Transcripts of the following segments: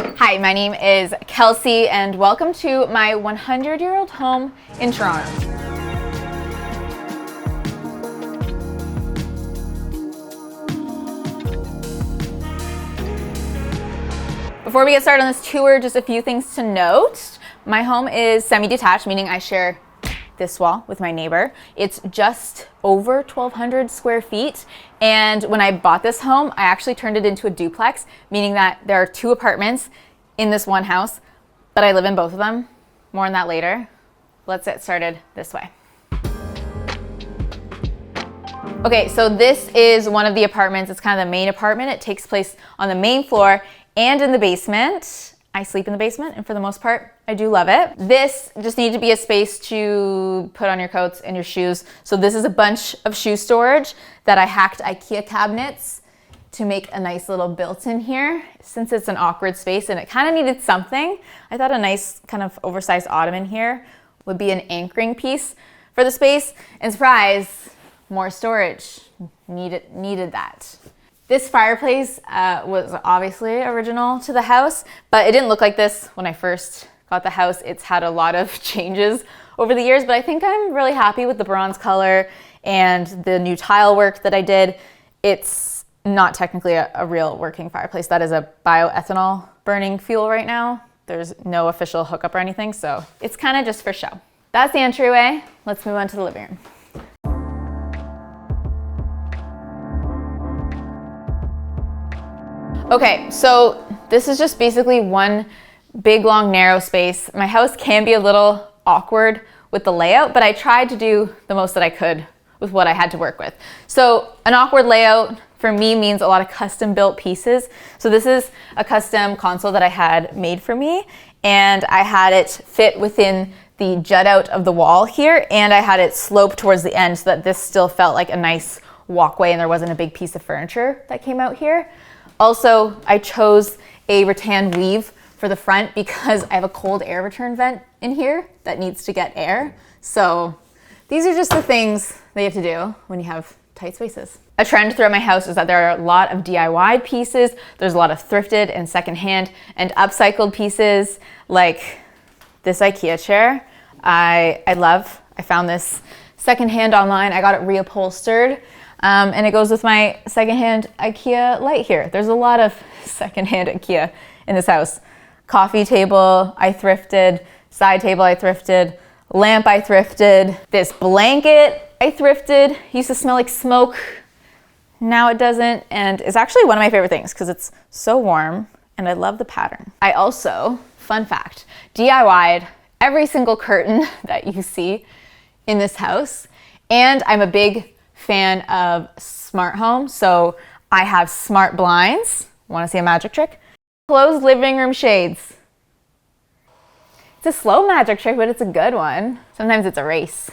Hi, my name is Kelsey and welcome to my 100-year-old home in Toronto. Before we get started on this tour, just a few things to note. My home is semi-detached, meaning I share this wall with my neighbor. It's just over 1,200 square feet. And when I bought this home, I actually turned it into a duplex, meaning that there are 2 apartments in this one house, but I live in both of them. More on that later. Let's get started this way. Okay, so this is one of the apartments. It's kind of the main apartment. It takes place on the main floor and in the basement. I sleep in the basement, and for the most part, I do love it. This just needed to be a space to put on your coats and your shoes. So this is a bunch of shoe storage that I hacked IKEA cabinets to make a nice little built-in here. Since it's an awkward space and it kind of needed something, I thought a nice kind of oversized ottoman here would be an anchoring piece for the space. And surprise, more storage. Needed that. This fireplace was obviously original to the house, but it didn't look like this when I first got the house. It's had a lot of changes over the years, but I think I'm really happy with the bronze color and the new tile work that I did. It's not technically a real working fireplace. That is a bioethanol burning fuel right now. There's no official hookup or anything, so it's kind of just for show. That's the entryway. Let's move on to the living room. Okay, so this is just basically one big, long, narrow space. My house can be a little awkward with the layout, but I tried to do the most that I could with what I had to work with. So an awkward layout for me means a lot of custom built pieces. So this is a custom console that I had made for me, and I had it fit within the jut out of the wall here, and I had it slope towards the end so that this still felt like a nice walkway and there wasn't a big piece of furniture that came out here. Also, I chose a rattan weave for the front because I have a cold air return vent in here that needs to get air. So these are just the things that you have to do when you have tight spaces. A trend throughout my house is that there are a lot of DIY pieces. There's a lot of thrifted and secondhand and upcycled pieces, like this IKEA chair. I love. I found this secondhand online. I got it reupholstered. And it goes with my secondhand IKEA light here. There's a lot of secondhand IKEA in this house. Coffee table, I thrifted. Side table, I thrifted. Lamp, I thrifted. This blanket, I thrifted. Used to smell like smoke. Now it doesn't. And it's actually one of my favorite things because it's so warm and I love the pattern. I also, fun fact, DIY'd every single curtain that you see in this house. And I'm a big fan of smart home, so I have smart blinds. Want to see a magic trick? Closed living room shades. It's a slow magic trick, but it's a good one. Sometimes it's a race.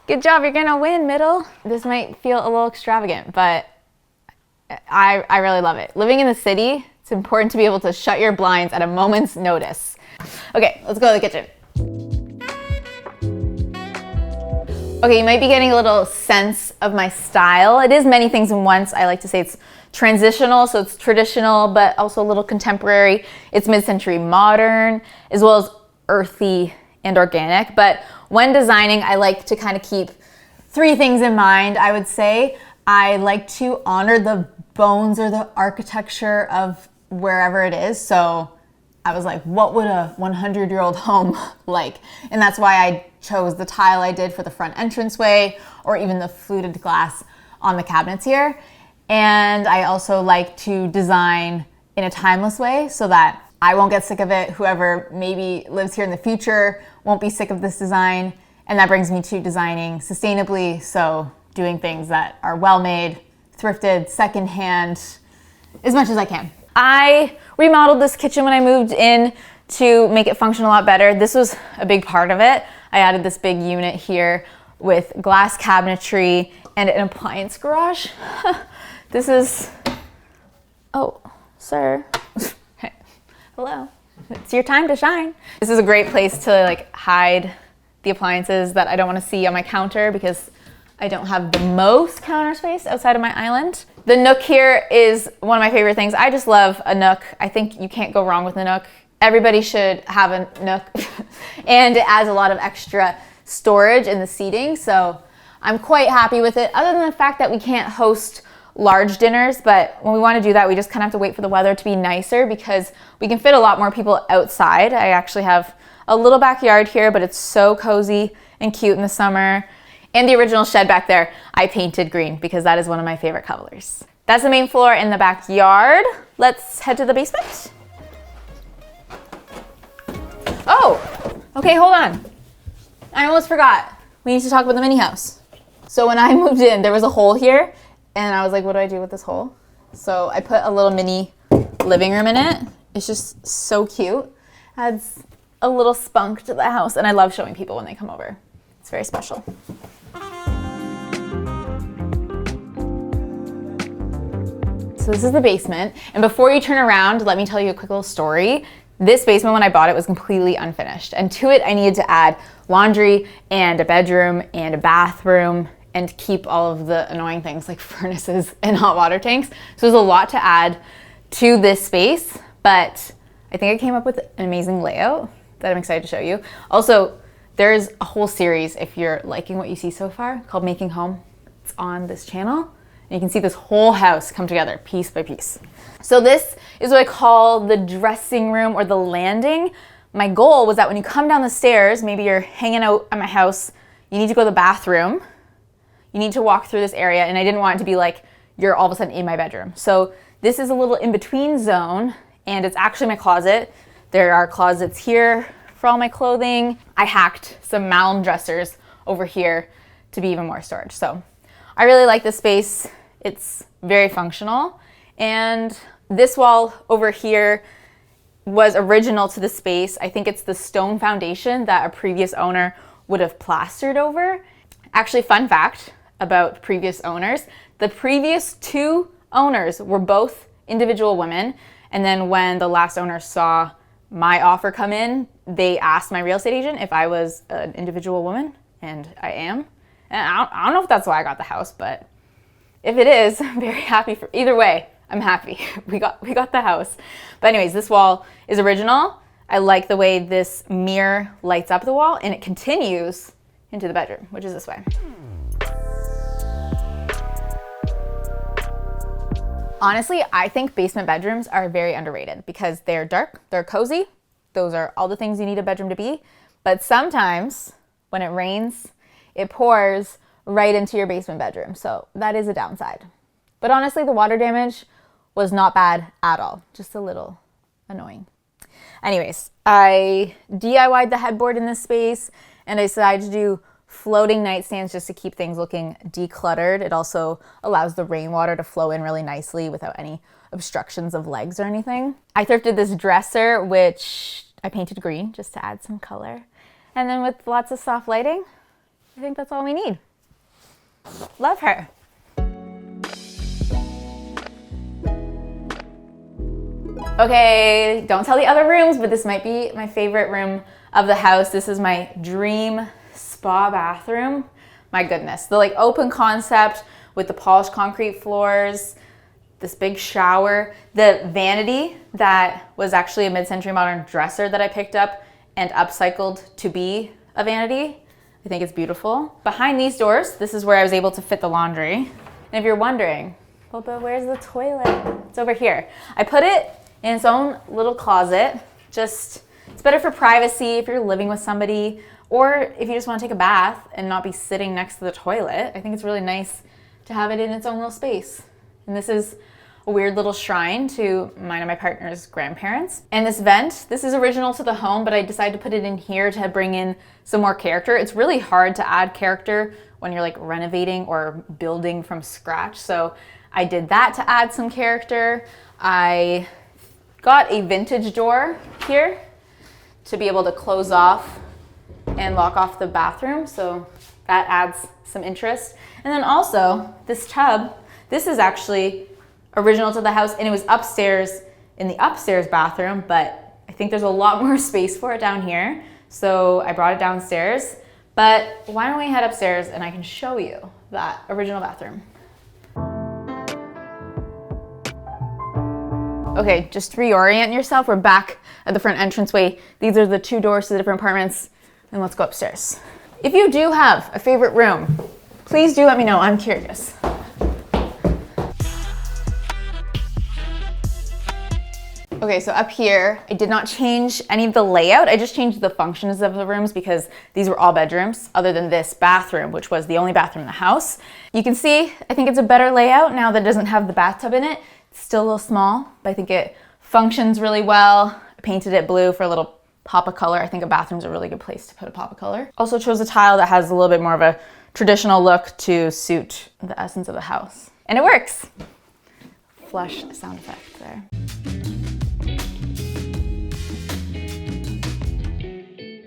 Good job, you're gonna win, middle. This might feel a little extravagant, but I really love it. Living in the city, it's important to be able to shut your blinds at a moment's notice. Okay, let's go to the kitchen. Okay, you might be getting a little sense of my style. It is many things in once. I like to say it's transitional, so it's traditional, but also a little contemporary. It's mid-century modern, as well as earthy and organic. But when designing, I like to kind of keep 3 things in mind, I would say. I like to honor the bones or the architecture of wherever it is. So I was like, what would a 100-year-old home like? And that's why I chose the tile I did for the front entranceway, or even the fluted glass on the cabinets here. And I also like to design in a timeless way so that I won't get sick of it. Whoever maybe lives here in the future won't be sick of this design. And that brings me to designing sustainably. So doing things that are well-made, thrifted, secondhand, as much as I can. I remodeled this kitchen when I moved in to make it function a lot better. This was a big part of it. I added this big unit here with glass cabinetry and an appliance garage. This is, oh, sir. Hello, it's your time to shine. This is a great place to like hide the appliances that I don't want to see on my counter because I don't have the most counter space outside of my island. The nook here is one of my favorite things. I just love a nook. I think you can't go wrong with a nook. Everybody should have a nook. And it adds a lot of extra storage in the seating, so I'm quite happy with it, other than the fact that we can't host large dinners, but when we want to do that, we just kind of have to wait for the weather to be nicer because we can fit a lot more people outside. I actually have a little backyard here, but it's so cozy and cute in the summer. And the original shed back there, I painted green because that is one of my favorite colors. That's the main floor in the backyard. Let's head to the basement. Oh, okay, hold on. I almost forgot. We need to talk about the mini house. So when I moved in, there was a hole here, and I was like, what do I do with this hole? So I put a little mini living room in it. It's just so cute. Adds a little spunk to the house, and I love showing people when they come over. It's very special. So this is the basement, and before you turn around, let me tell you a quick little story. This basement, when I bought it, was completely unfinished, and to it I needed to add laundry and a bedroom and a bathroom and keep all of the annoying things like furnaces and hot water tanks. So there's a lot to add to this space, but I think I came up with an amazing layout that I'm excited to show you. Also, there's a whole series, if you're liking what you see so far, called Making Home. It's on this channel, and you can see this whole house come together piece by piece. So this is what I call the dressing room or the landing. My goal was that when you come down the stairs, maybe you're hanging out at my house, you need to go to the bathroom, you need to walk through this area, and I didn't want it to be like you're all of a sudden in my bedroom. So this is a little in-between zone, and it's actually my closet. There are closets here for all my clothing. I hacked some Malum dressers over here to be even more storage. So I really like this space. It's very functional. And this wall over here was original to the space. I think it's the stone foundation that a previous owner would have plastered over. Actually, fun fact about previous owners, the previous two owners were both individual women. And then when the last owner saw my offer come in, they asked my real estate agent if I was an individual woman, and I am. And I don't know if that's why I got the house, but if it is, I'm very happy for either way. I'm happy. We got the house. But anyways, this wall is original. I like the way this mirror lights up the wall, and it continues into the bedroom, which is this way. Honestly, I think basement bedrooms are very underrated because they're dark, they're cozy. Those are all the things you need a bedroom to be. But sometimes when it rains, it pours right into your basement bedroom. So that is a downside. But honestly, the water damage was not bad at all. Just a little annoying. Anyways, I DIY'd the headboard in this space, and I decided to do floating nightstands just to keep things looking decluttered. It also allows the rainwater to flow in really nicely without any obstructions of legs or anything. I thrifted this dresser, which I painted green just to add some color. And then with lots of soft lighting, I think that's all we need. Love her. Okay, don't tell the other rooms, but this might be my favorite room of the house. This is my dream spa bathroom. My goodness, the like open concept with the polished concrete floors, this big shower, the vanity that was actually a mid-century modern dresser that I picked up and upcycled to be a vanity. I think it's beautiful. Behind these doors, this is where I was able to fit the laundry. And if you're wondering, well, but where's the toilet? It's over here. I put it in its own little closet. It's better for privacy if you're living with somebody, or if you just want to take a bath and not be sitting next to the toilet. I think it's really nice to have it in its own little space. And this is a weird little shrine to mine and my partner's grandparents. And this vent, this is original to the home, but I decided to put it in here to bring in some more character. It's really hard to add character when you're like renovating or building from scratch. So I did that to add some character. I got a vintage door here to be able to close off and lock off the bathroom, so that adds some interest. And then also this tub, this is actually original to the house, and it was upstairs in the upstairs bathroom, but I think there's a lot more space for it down here, so I brought it downstairs. But why don't we head upstairs and I can show you that original bathroom. Okay, just reorient yourself. We're back at the front entranceway. These are the 2 doors to the different apartments, and let's go upstairs. If you do have a favorite room, please do let me know. I'm curious. Okay, so up here, I did not change any of the layout. I just changed the functions of the rooms because these were all bedrooms other than this bathroom, which was the only bathroom in the house. You can see, I think it's a better layout now that it doesn't have the bathtub in it. It's still a little small, but I think it functions really well. I painted it blue for a little pop of color. I think a bathroom's a really good place to put a pop of color. Also chose a tile that has a little bit more of a traditional look to suit the essence of the house. And it works. Flush sound effect there.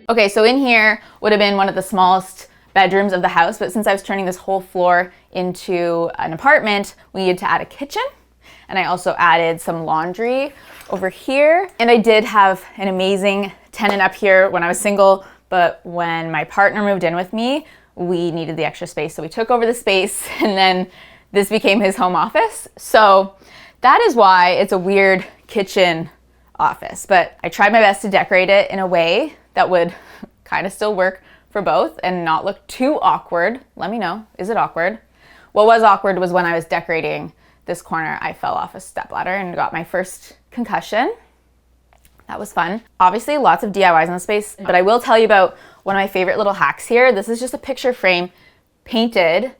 Okay, so in here would have been one of the smallest bedrooms of the house, but since I was turning this whole floor into an apartment, we needed to add a kitchen. And I also added some laundry over here. And I did have an amazing tenant up here when I was single, but when my partner moved in with me, we needed the extra space. So we took over the space, and then this became his home office. So that is why it's a weird kitchen office, but I tried my best to decorate it in a way that would kind of still work for both and not look too awkward. Let me know, is it awkward? What was awkward was when I was decorating this corner, I fell off a stepladder and got my first concussion. That was fun. Obviously, lots of DIYs in the space, but I will tell you about one of my favorite little hacks here. This is just a picture frame painted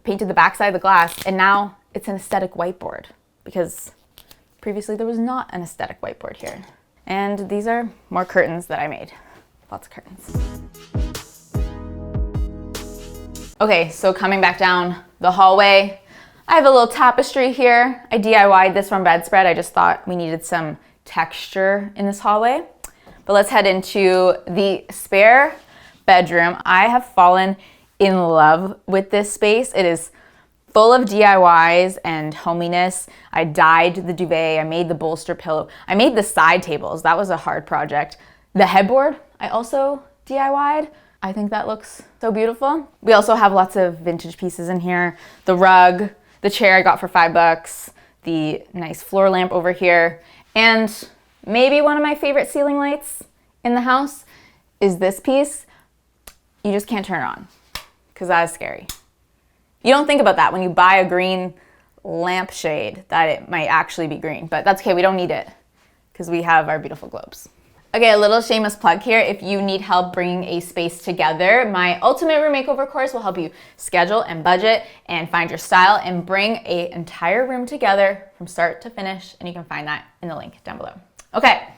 the backside of the glass, and now it's an aesthetic whiteboard because previously there was not an aesthetic whiteboard here. And these are more curtains that I made. Lots of curtains. Okay, so coming back down the hallway, I have a little tapestry here. I DIY'd this from bedspread. I just thought we needed some texture in this hallway. But let's head into the spare bedroom. I have fallen in love with this space. It is full of DIYs and hominess. I dyed the duvet, I made the bolster pillow, I made the side tables. That was a hard project. The headboard, I also DIY'd. I think that looks so beautiful. We also have lots of vintage pieces in here. The rug, the chair I got for $5, the nice floor lamp over here, and maybe one of my favorite ceiling lights in the house is this piece. You just can't turn it on because that is scary. You don't think about that when you buy a green lampshade, that it might actually be green, but that's okay, we don't need it because we have our beautiful globes. Okay, a little shameless plug here. If you need help bringing a space together, my Ultimate Room Makeover course will help you schedule and budget and find your style and bring an entire room together from start to finish, and you can find that in the link down below. Okay,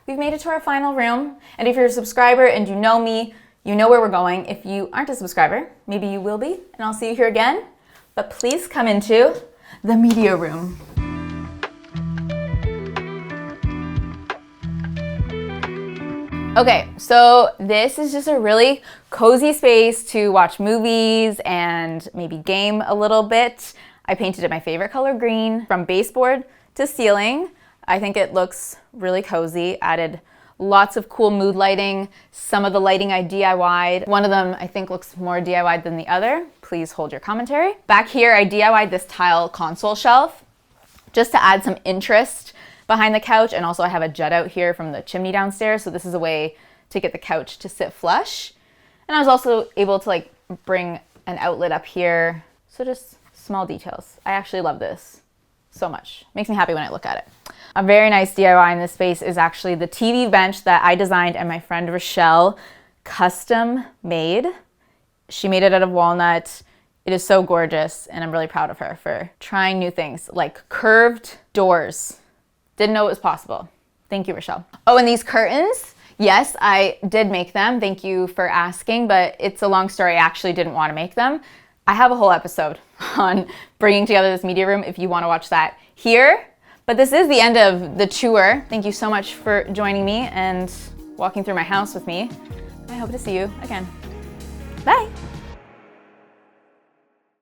we've made it to our final room, and if you're a subscriber and you know me, you know where we're going. If you aren't a subscriber, maybe you will be, and I'll see you here again. But please come into the media room. Okay, so this is just a really cozy space to watch movies and maybe game a little bit. I painted it my favorite color, green, from baseboard to ceiling. I think it looks really cozy. Added lots of cool mood lighting. Some of the lighting I DIY'd. One of them I think looks more DIY'd than the other. Please hold your commentary. Back here, I DIY'd this tile console shelf just to add some interest behind the couch, and also I have a jut out here from the chimney downstairs, so this is a way to get the couch to sit flush. And I was also able to like bring an outlet up here, so just small details. I actually love this so much. Makes me happy when I look at it. A very nice DIY in this space is actually the TV bench that I designed and my friend Rochelle custom made. She made it out of walnut. It is so gorgeous, and I'm really proud of her for trying new things like curved doors. Didn't know it was possible. Thank you, Rochelle. Oh, and these curtains, yes, I did make them. Thank you for asking, but it's a long story. I actually didn't want to make them. I have a whole episode on bringing together this media room if you want to watch that here. But this is the end of the tour. Thank you so much for joining me and walking through my house with me. I hope to see you again. Bye.